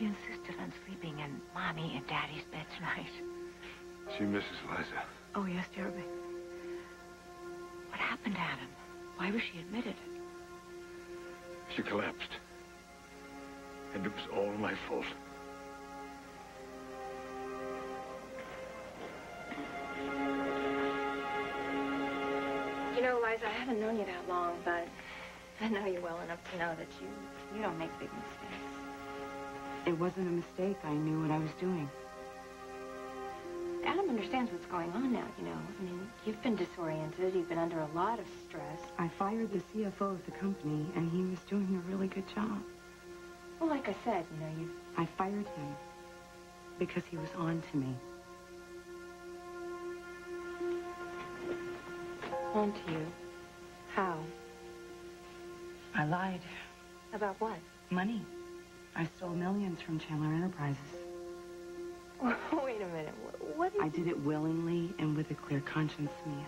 She insisted on sleeping in Mommy and Daddy's bed tonight. She misses Liza. Oh, yes, terribly. What happened, Adam? Why was she admitted? She collapsed. And it was all my fault. You know, Liza, I haven't known you that long, but I know you well enough to know that you don't make big mistakes. It wasn't a mistake. I knew what I was doing. Adam understands what's going on now, you know. I mean, you've been disoriented. You've been under a lot of stress. I fired the CFO of the company, and he was doing a really good job. Well, like I said, you know, I fired him because he was on to me. On to you? How? I lied. About what? Money. I stole millions from Chandler Enterprises. Wait a minute. What is... I did it willingly and with a clear conscience, Mia.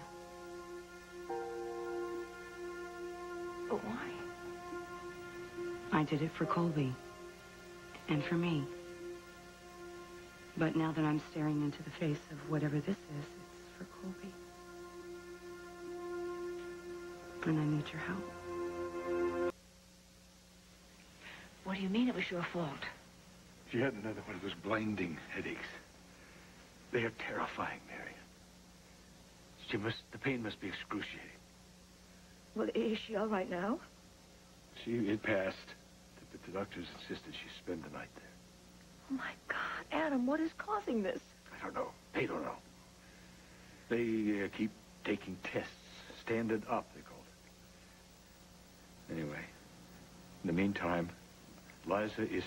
But why? I did it for Colby. And for me. But now that I'm staring into the face of whatever this is, it's for Colby. And I need your help. What do you mean it was your fault? She had another one of those blinding headaches. They are terrifying, Mary. The pain must be excruciating. Well, is she all right now? It passed. But the doctors insisted she spend the night there. Oh, my God, Adam, what is causing this? I don't know. They don't know. They keep taking tests. Standard up, they call it. Anyway, in the meantime, Liza is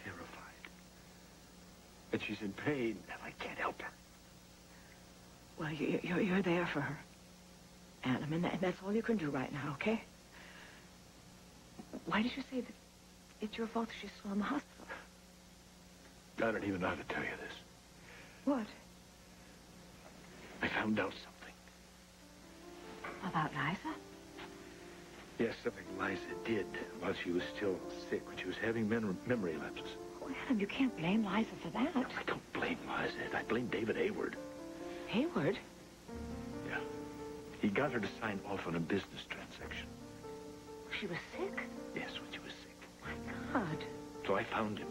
terrified. And she's in pain, and I can't help her. Well, you're there for her, Adam, and that's all you can do right now, okay? Why did you say that it's your fault that she's still in the hospital? I don't even know how to tell you this. What? I found out something. About Liza? Yes, something Liza did while she was still sick, when she was having memory lapses. Oh, Adam, you can't blame Liza for that. No, I don't blame Liza. I blame David Hayward. Hayward? Yeah. He got her to sign off on a business transaction. She was sick? Yes, when she was sick. My God. So I found him.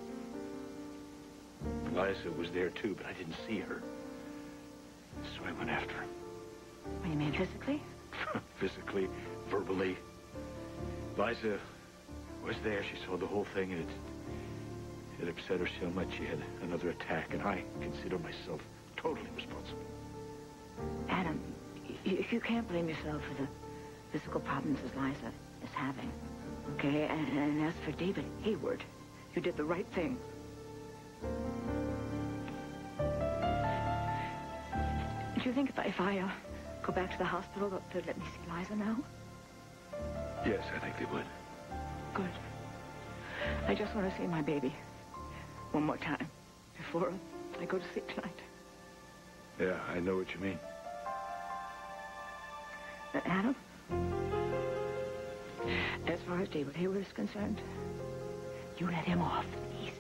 Liza was there, too, but I didn't see her. So I went after him. What do you mean, physically? Physically, verbally. Liza was there. She saw the whole thing, and it upset her so much she had another attack, and I consider myself totally responsible. Adam, you can't blame yourself for the physical problems that Liza is having, okay? And as for David Hayward, you did the right thing. Do you think if I go back to the hospital, they'll let me see Liza now? Yes, I think they would. Good. I just want to see my baby one more time before I go to sleep tonight. Yeah, I know what you mean. Adam, as far as David Hayward is concerned, you let him off easy.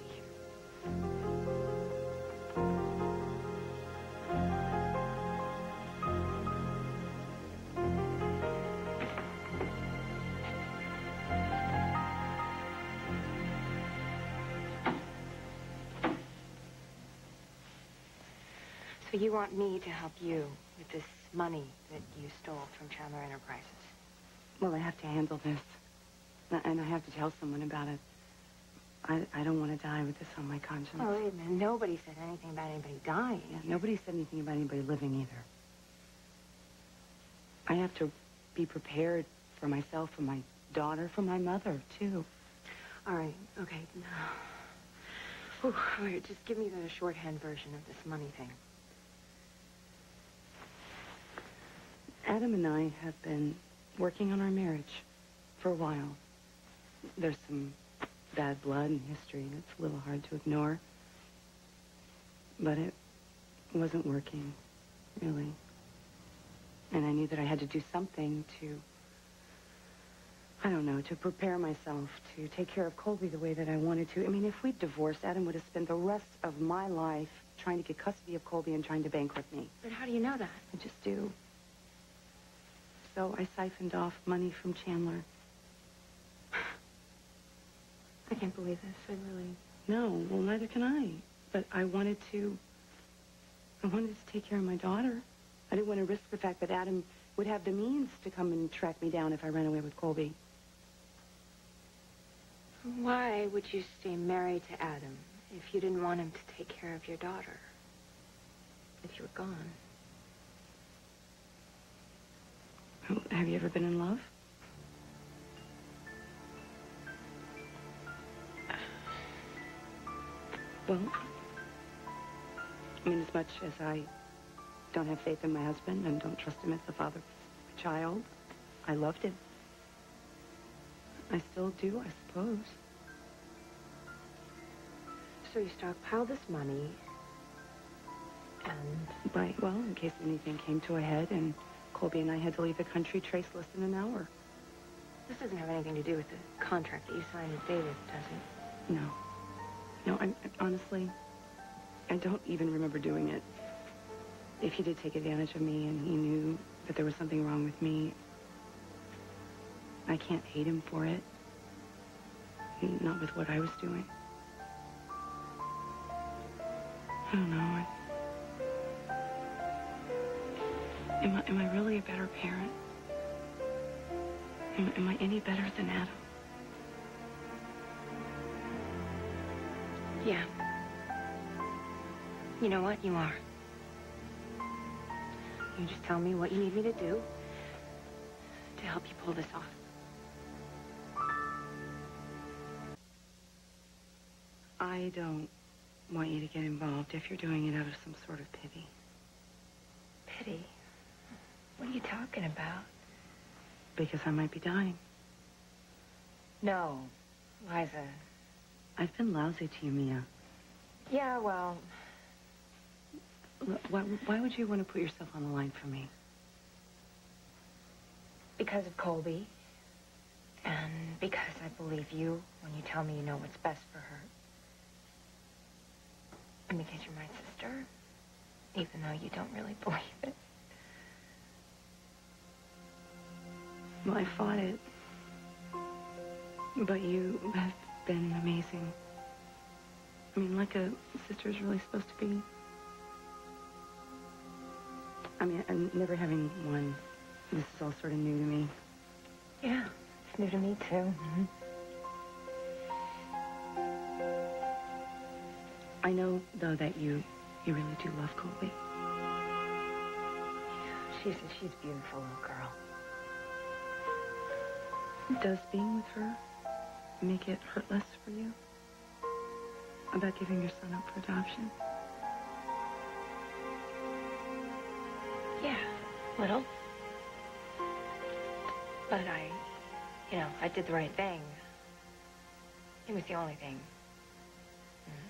So you want me to help you with this money that you stole from Chandler Enterprises? Well, I have to handle this. And I have to tell someone about it. I don't want to die with this on my conscience. Oh, wait a minute. Nobody said anything about anybody dying. Yeah, nobody said anything about anybody living either. I have to be prepared for myself, for my daughter, for my mother, too. All right. Okay. Whew. All right, just give me the shorthand version of this money thing. Adam and I have been working on our marriage for a while. There's some bad blood in history, and it's a little hard to ignore. But it wasn't working, really. And I knew that I had to do something to... I don't know, to prepare myself to take care of Colby the way that I wanted to. I mean, if we'd divorced, Adam would have spent the rest of my life trying to get custody of Colby and trying to bankrupt me. But how do you know that? I just do. So I siphoned off money from Chandler. I can't believe this. I really... No, well, neither can I. But I wanted to take care of my daughter. I didn't want to risk the fact that Adam would have the means to come and track me down if I ran away with Colby. Why would you stay married to Adam if you didn't want him to take care of your daughter? If you were gone? Have you ever been in love? Well, I mean, as much as I don't have faith in my husband and don't trust him as the father of my child, I loved him. I still do, I suppose. So you stockpiled this money, and... Right, well, in case anything came to a head and Colby and I had to leave the country traceless in an hour. This doesn't have anything to do with the contract that you signed with David, does it? No. No, honestly, I don't even remember doing it. If he did take advantage of me and he knew that there was something wrong with me, I can't hate him for it. Not with what I was doing. I don't know. Am I really a better parent? Am I any better than Adam? Yeah. You know what? You are. You just tell me what you need me to do to help you pull this off. I don't want you to get involved if you're doing it out of some sort of pity. Pity? What are you talking about? Because I might be dying. No, Liza. I've been lousy to you, Mia. Yeah, well... Look, why would you want to put yourself on the line for me? Because of Colby. And because I believe you when you tell me you know what's best for her. And because you're my sister, even though you don't really believe it. Well, I fought it. But you have been amazing. I mean, like a sister's really supposed to be. I mean, I'm never having one. This is all sort of new to me. Yeah, it's new to me, too. Mm-hmm. I know, though, that you really do love Colby. She's a beautiful little girl. Does being with her make it hurt less for you? About giving your son up for adoption? Yeah, little. But I did the right thing. It was the only thing.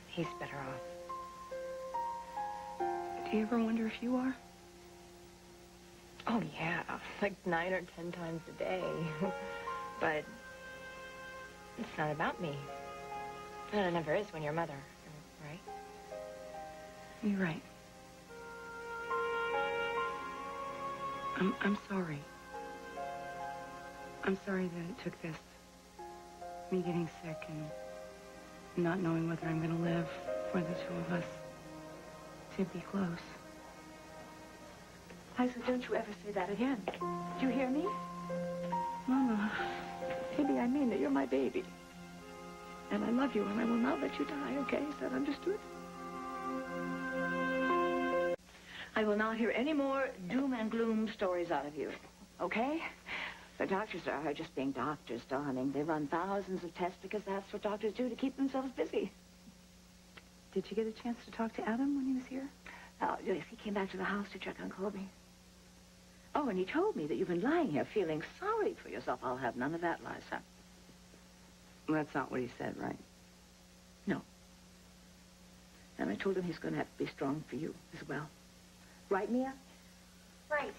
He's better off. Do you ever wonder if you are? Oh, yeah. Like 9 or 10 times a day. But it's not about me. And it never is when you're a mother, right? You're right. I'm sorry. I'm sorry that it took this. Me getting sick and not knowing whether I'm going to live for the two of us to be close. Liza, don't you ever say that again. Do you hear me? Mama. Baby, I mean that you're my baby. And I love you, and I will not let you die, okay? Is that understood? I will not hear any more doom and gloom stories out of you, okay? The doctors are just being doctors, darling. They run thousands of tests because that's what doctors do to keep themselves busy. Did you get a chance to talk to Adam when he was here? Yes, he came back to the house to check on Colby. Oh, and he told me that you've been lying here feeling sorry for yourself. I'll have none of that, Liza. Well, that's not what he said, right? No. And I told him he's going to have to be strong for you as well. Right, Mia? Right.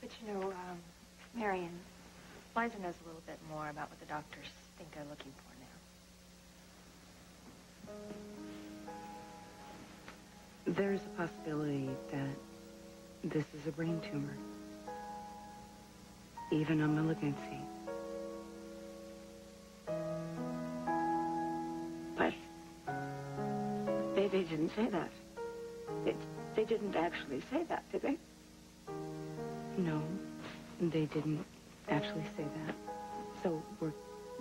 But, Marion, Liza knows a little bit more about what the doctors think they're looking for now. There's a possibility that this is a brain tumor. Even a malignancy. But they didn't say that. They didn't actually say that, did they? No, they didn't actually say that. So we're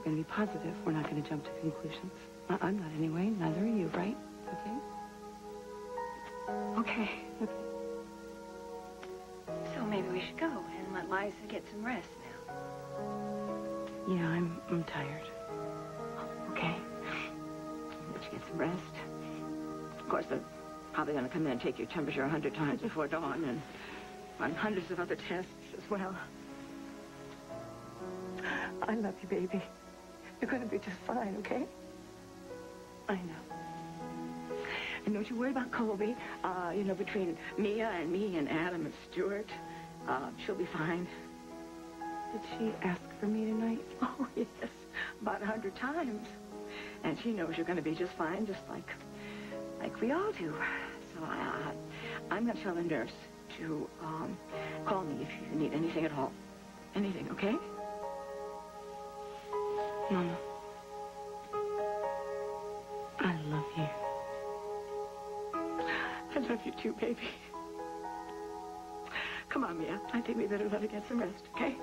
going to be positive. We're not going to jump to conclusions. I'm not anyway. Neither are you, right? Okay? Okay. Okay. So maybe we should go and let Liza get some rest now. Yeah, I'm tired. Okay. Let you get some rest. Of course, they're probably going to come in and take your temperature 100 times before dawn and run hundreds of other tests as well. I love you, baby. You're going to be just fine, okay? I know. And don't you worry about Colby. Between Mia and me and Adam and Stuart, she'll be fine. Did she ask for me tonight? Oh, yes. About 100 times. And she knows you're going to be just fine, just like we all do. So I'm going to tell the nurse to call me if you need anything at all. Anything, okay? Mama, I love you. I love you too, baby. Come on, Mia. I think we better let her get some rest, okay?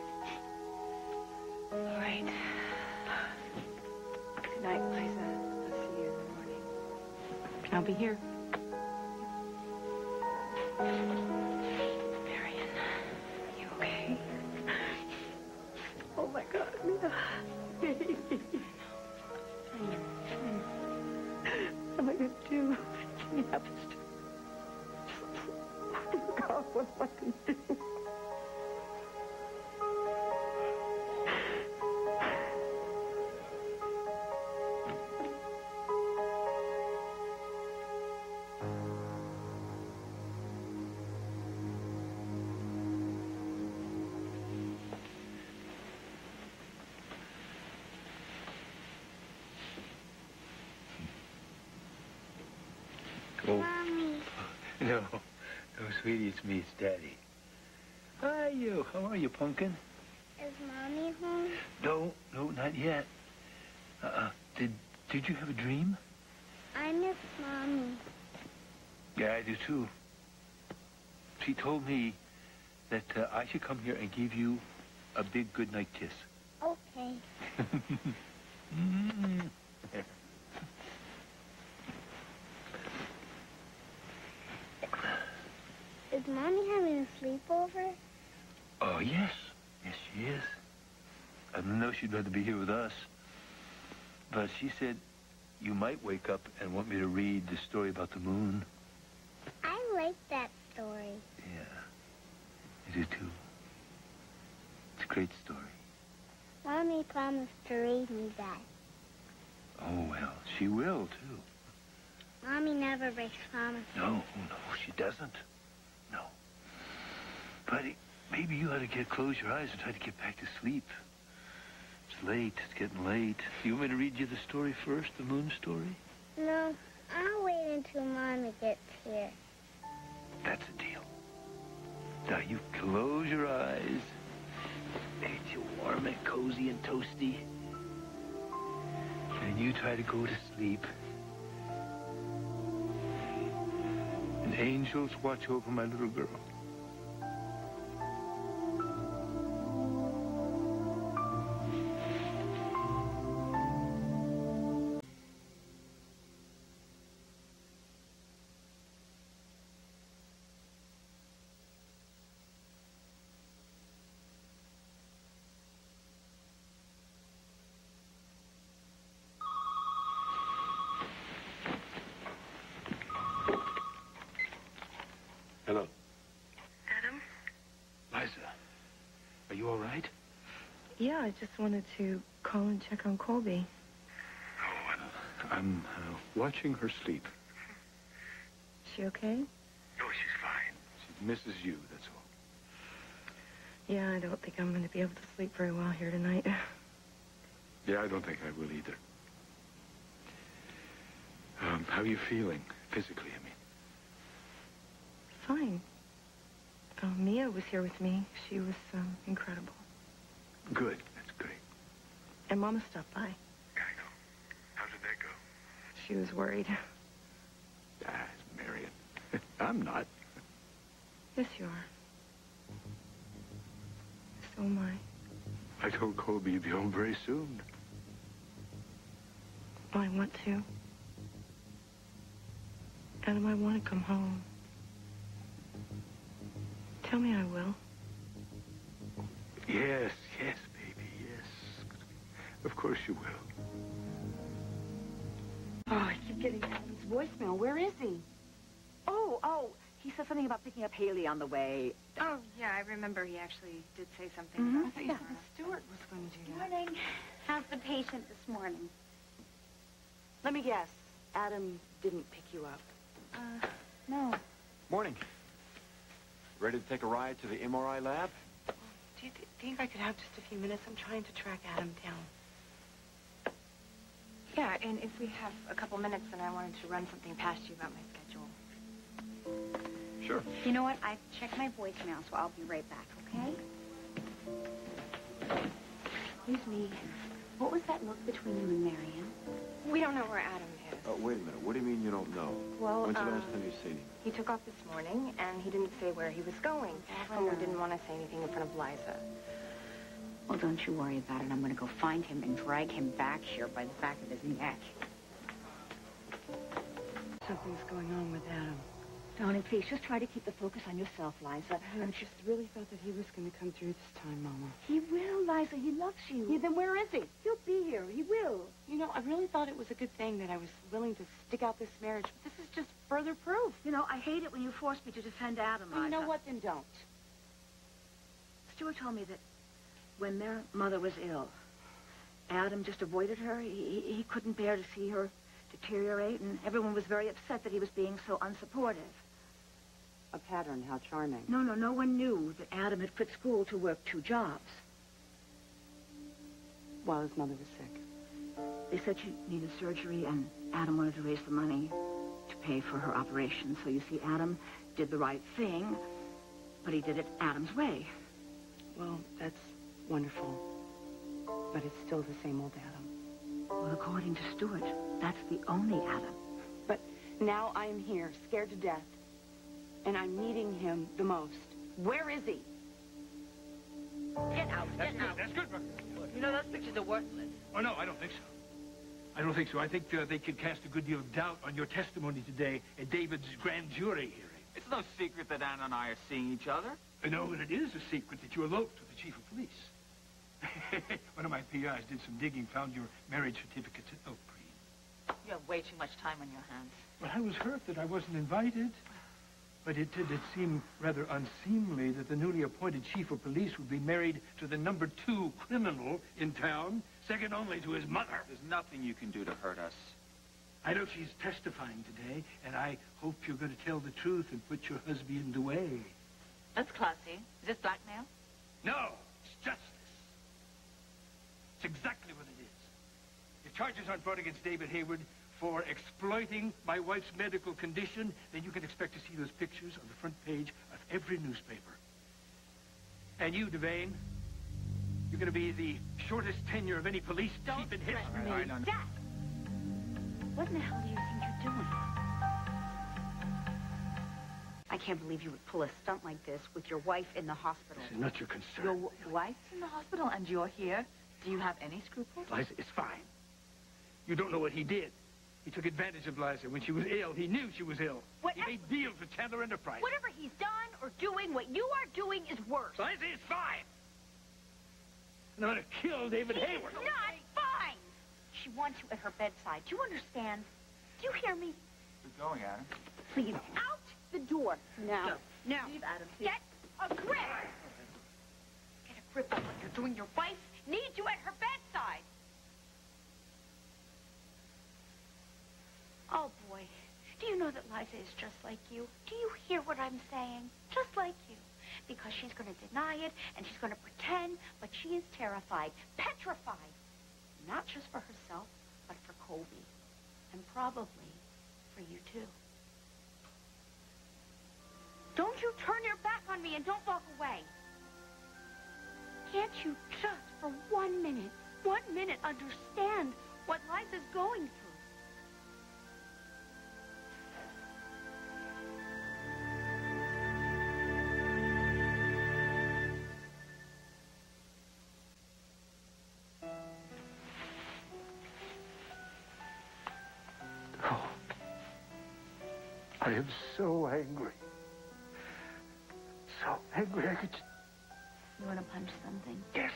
All right. Good night, Liza. I'll see you in the morning. I'll be here. Marion, you okay? Oh, my God, Mia. Baby. What am I going to do? Something happens to me. Oh, God, what am I going to do? Oh. Mommy. No, sweetie, it's me, it's Daddy. Hi, you. How are you, Pumpkin? Is Mommy home? No, not yet. Did you have a dream? I miss Mommy. Yeah, I do too. She told me that I should come here and give you a big goodnight kiss. Okay. Is Mommy having a sleepover? Oh, yes. Yes, she is. I know she'd rather be here with us. But she said you might wake up and want me to read the story about the moon. I like that story. Yeah, I do too. It's a great story. Mommy promised to read me that. Oh, well, she will, too. Mommy never breaks promises. No, she doesn't. No. Buddy, maybe you ought to close your eyes and try to get back to sleep. It's late. It's getting late. You want me to read you the story first, the moon story? No, I'll wait until Mommy gets here. That's a deal. Now, you close your eyes. Make you warm and cozy and toasty. And you try to go to sleep. And angels watch over my little girl. Hello. Adam? Liza, are you all right? Yeah, I just wanted to call and check on Colby. Oh, I'm watching her sleep. Is she okay? Oh, she's fine. She misses you, that's all. Yeah, I don't think I'm going to be able to sleep very well here tonight. Yeah, I don't think I will either. How are you feeling physically, I mean? Fine. Mia was here with me. She was incredible. Good. That's great. And Mama stopped by. I know. How did that go? She was worried. Ah, it's Marion. I'm not. Yes, you are. So am I. I told Colby you'd be home very soon. I want to. Adam, I want to come home. Tell me I will. Yes, baby, yes. Of course you will. Oh, I keep getting Adam's voicemail. Where is he? Oh, he said something about picking up Haley on the way. Oh, yeah, I remember he actually did say something about I thought Stuart was going to do that. Morning. How's the patient this morning? Let me guess. Adam didn't pick you up. No. Morning. Ready to take a ride to the MRI lab? Do you think I could have just a few minutes? I'm trying to track Adam down. Yeah, and if we have a couple minutes, then I wanted to run something past you about my schedule. Sure. You know what? I've checked my voicemail, so I'll be right back, okay? Excuse me. What was that look between you and Marion? We don't know where Adam is. Wait a minute. What do you mean you don't know? Well, When's the last time you seen him? He took off this morning, and he didn't say where he was going. And we didn't want to say anything in front of Liza. Well, don't you worry about it. I'm going to go find him and drag him back here by the back of his neck. Something's going on with Adam. Darling, please, just try to keep the focus on yourself, Liza. I just really thought that he was going to come through this time, Mama. He will, Liza. He loves you. Yeah, then where is he? He'll be here. He will. You know, I really thought it was a good thing that I was willing to stick out this marriage, but this is just further proof. You know, I hate it when you force me to defend Adam, Liza. You know what? Then don't. Stuart told me that when their mother was ill, Adam just avoided her. He couldn't bear to see her deteriorate, and everyone was very upset that he was being so unsupportive. A pattern, how charming. No one knew that Adam had quit school to work 2 jobs. While his mother was sick. They said she needed surgery, and Adam wanted to raise the money to pay for her operation. So you see, Adam did the right thing, but he did it Adam's way. Well, that's wonderful. But it's still the same old Adam. Well, according to Stuart, that's the only Adam. But now I'm here, scared to death. And I'm needing him the most. Where is he? Get out. That's good. You know, those pictures are worthless. Oh, no, I don't think so. I don't think so. I think they could cast a good deal of doubt on your testimony today at David's grand jury hearing. It's no secret that Anna and I are seeing each other. No, and it is a secret that you eloped with the chief of police. One of my PIs did some digging, found your marriage certificates at Oak Green. You have way too much time on your hands. Well, I was hurt that I wasn't invited. But it did seem rather unseemly that the newly appointed chief of police would be married to the number 2 criminal in town, second only to his mother. There's nothing you can do to hurt us. I know she's testifying today, and I hope you're going to tell the truth and put your husband away. That's classy. Is this blackmail? No, it's justice. It's exactly what it is. If charges aren't brought against David Hayward for exploiting my wife's medical condition, then you can expect to see those pictures on the front page of every newspaper. And you, Devane, you're going to be the shortest tenure of any police chief in history. Dad! What in the hell do you think you're doing? I can't believe you would pull a stunt like this with your wife in the hospital. This is not your concern. Your wife's in the hospital and you're here. Do you have any scruples? Liza, it's fine. You don't know what he did. He took advantage of Liza. When she was ill, he knew she was ill. He made deals with Chandler Enterprise. Whatever he's done or doing, what you are doing is worse. Liza, it's fine. And I'm going to kill David Hayward. Not fine. She wants you at her bedside. Do you understand? Do you hear me? We're going, Adam. Please, out the door. Now. Now. Leave Adam, please. Get a grip. Get a grip on what you're doing. Your wife needs you at her bedside. Oh, boy. Do you know that Liza is just like you? Do you hear what I'm saying? Just like you. because she's going to deny it, and she's going to pretend, but she is terrified, petrified. Not just for herself, but for Colby. And probably for you, too. Don't you turn your back on me and don't walk away. Can't you just for 1 minute understand what Liza's going through? Oh, I am so angry. So angry I could... You want to punch something? Yes.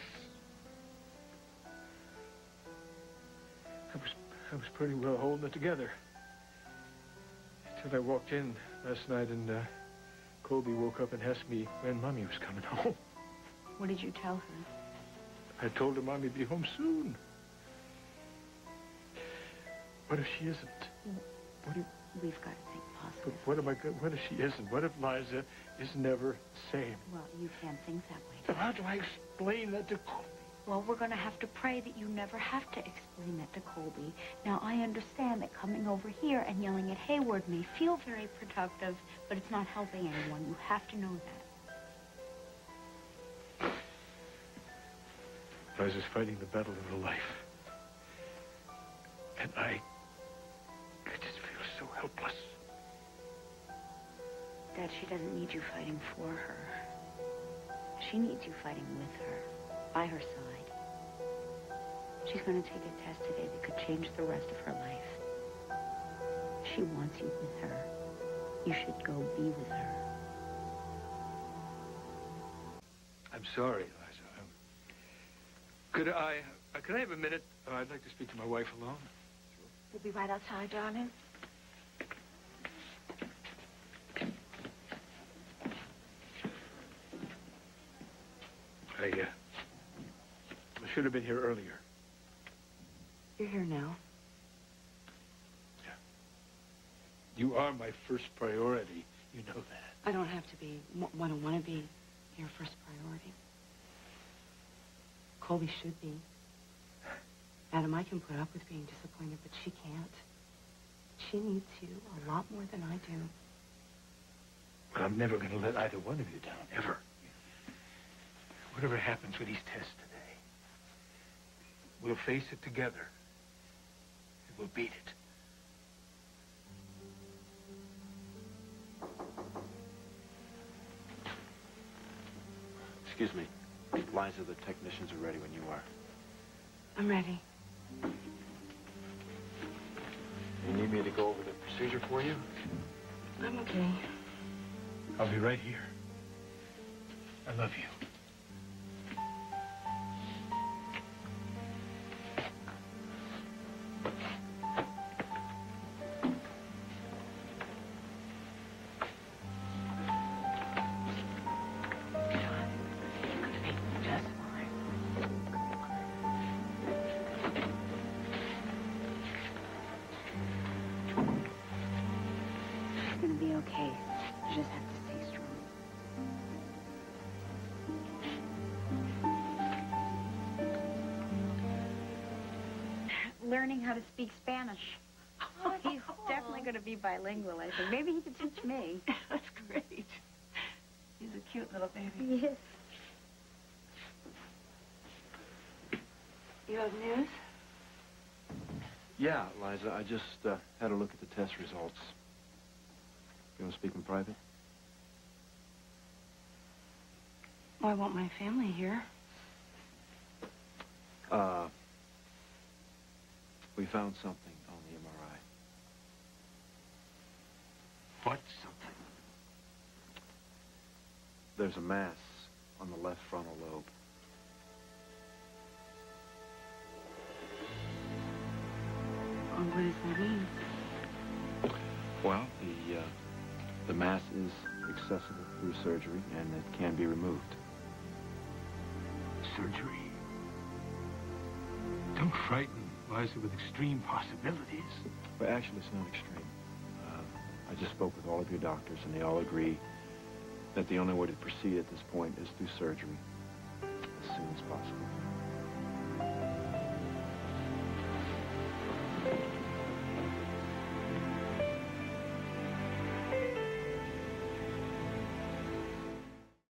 I was pretty well holding it together. Until I walked in last night and Colby woke up and asked me when Mommy was coming home. What did you tell her? I told her Mommy'd be home soon. What if she isn't? What if... We've got to think positive. What if she isn't? What if Liza is never the same? Well, you can't think that way. So how do I explain that to Colby? Well, we're going to have to pray that you never have to explain that to Colby. Now, I understand that coming over here and yelling at Hayward may feel very productive, but it's not helping anyone. You have to know that. Liza's fighting the battle of her life. And I just feel so helpless. Dad, she doesn't need you fighting for her. She needs you fighting with her, by her side. She's going to take a test today that could change the rest of her life. She wants you with her. You should go be with her. I'm sorry, Liza. Could I have a minute? I'd like to speak to my wife alone. We'll be right outside, darling. I should have been here earlier. You're here now. Yeah. You are my first priority. You know that. I don't have to be. I don't want to be your first priority. Colby should be. Adam, I can put up with being disappointed, but she can't. She needs you a lot more than I do. But I'm never going to let either one of you down, ever. Whatever happens with these tests today, we'll face it together. And we'll beat it. Excuse me. Liza, the technicians are ready when you are. I'm ready. You need me to go over the procedure for you? I'm okay. I'll be right here. I love you. Okay, you just have to stay strong. Learning how to speak Spanish. Oh, he's definitely going to be bilingual, I think. Maybe he could teach me. That's great. He's a cute little baby. Yes. You have news? Yeah, Liza, I just had a look at the test results. You want to speak in private? Well, I want my family here. We found something on the MRI. What something? There's a mass on the left frontal lobe. Oh, what does that mean? Well, the mass is accessible through surgery, and it can be removed. Surgery? Don't frighten Liza with extreme possibilities. But actually, it's not extreme. I just spoke with all of your doctors, and they all agree that the only way to proceed at this point is through surgery as soon as possible.